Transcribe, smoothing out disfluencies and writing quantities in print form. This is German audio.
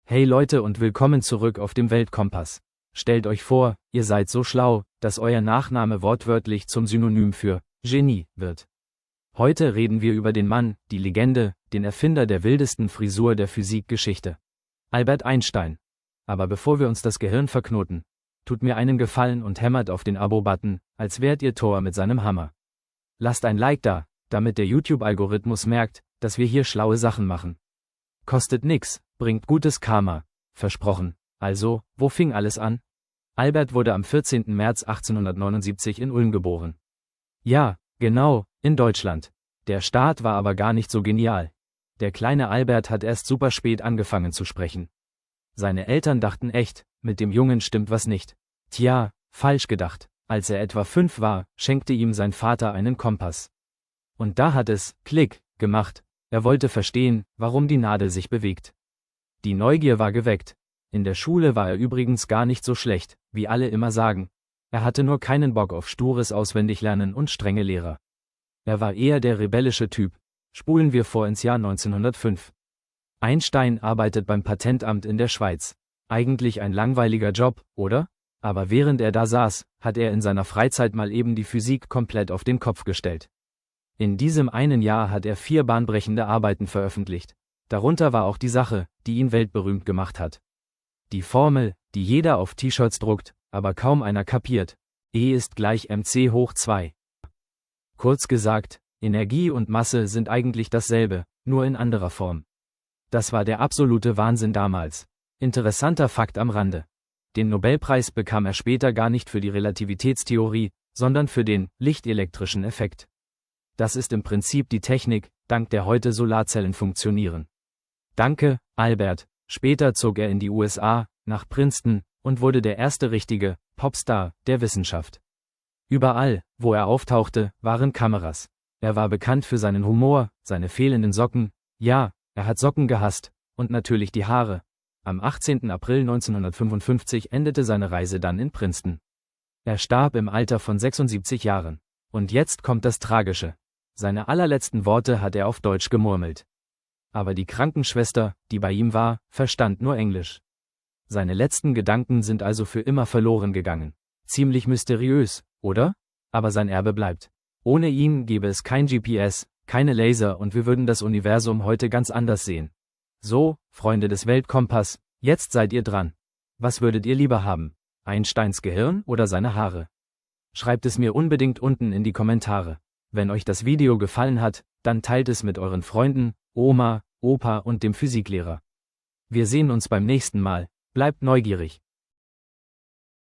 Hey Leute und willkommen zurück auf dem Weltkompass. Stellt euch vor, ihr seid so schlau, dass euer Nachname wortwörtlich zum Synonym für Genie wird. Heute reden wir über den Mann, die Legende, den Erfinder der wildesten Frisur der Physikgeschichte. Albert Einstein. Aber bevor wir uns das Gehirn verknoten, tut mir einen Gefallen und hämmert auf den Abo-Button, als wärt ihr Thor mit seinem Hammer. Lasst ein Like da, damit der YouTube-Algorithmus merkt, dass wir hier schlaue Sachen machen. Kostet nix, bringt gutes Karma, versprochen. Also, wo fing alles an? Albert wurde am 14. März 1879 in Ulm geboren. Ja, genau, in Deutschland. Der Start war aber gar nicht so genial. Der kleine Albert hat erst super spät angefangen zu sprechen. Seine Eltern dachten echt, mit dem Jungen stimmt was nicht. Tja, falsch gedacht. Als er etwa 5 war, schenkte ihm sein Vater einen Kompass. Und da hat es, Klick, gemacht. Er wollte verstehen, warum die Nadel sich bewegt. Die Neugier war geweckt. In der Schule war er übrigens gar nicht so schlecht, wie alle immer sagen. Er hatte nur keinen Bock auf stures Auswendiglernen und strenge Lehrer. Er war eher der rebellische Typ. Spulen wir vor ins Jahr 1905. Einstein arbeitet beim Patentamt in der Schweiz. Eigentlich ein langweiliger Job, oder? Aber während er da saß, hat er in seiner Freizeit mal eben die Physik komplett auf den Kopf gestellt. In diesem einen Jahr hat er 4 bahnbrechende Arbeiten veröffentlicht. Darunter war auch die Sache, die ihn weltberühmt gemacht hat. Die Formel, die jeder auf T-Shirts druckt, aber kaum einer kapiert. E ist gleich mc hoch 2. Kurz gesagt, Energie und Masse sind eigentlich dasselbe, nur in anderer Form. Das war der absolute Wahnsinn damals. Interessanter Fakt am Rande. Den Nobelpreis bekam er später gar nicht für die Relativitätstheorie, sondern für den lichtelektrischen Effekt. Das ist im Prinzip die Technik, dank der heute Solarzellen funktionieren. Danke, Albert. Später zog er in die USA, nach Princeton, und wurde der erste richtige Popstar der Wissenschaft. Überall, wo er auftauchte, waren Kameras. Er war bekannt für seinen Humor, seine fehlenden Socken, ja, er hat Socken gehasst, und natürlich die Haare. Am 18. April 1955 endete seine Reise dann in Princeton. Er starb im Alter von 76 Jahren. Und jetzt kommt das Tragische. Seine allerletzten Worte hat er auf Deutsch gemurmelt. Aber die Krankenschwester, die bei ihm war, verstand nur Englisch. Seine letzten Gedanken sind also für immer verloren gegangen. Ziemlich mysteriös, oder? Aber sein Erbe bleibt. Ohne ihn gäbe es kein GPS, keine Laser und wir würden das Universum heute ganz anders sehen. So, Freunde des Weltkompass, jetzt seid ihr dran. Was würdet ihr lieber haben? Einsteins Gehirn oder seine Haare? Schreibt es mir unbedingt unten in die Kommentare. Wenn euch das Video gefallen hat, dann teilt es mit euren Freunden, Oma, Opa und dem Physiklehrer. Wir sehen uns beim nächsten Mal. Bleibt neugierig.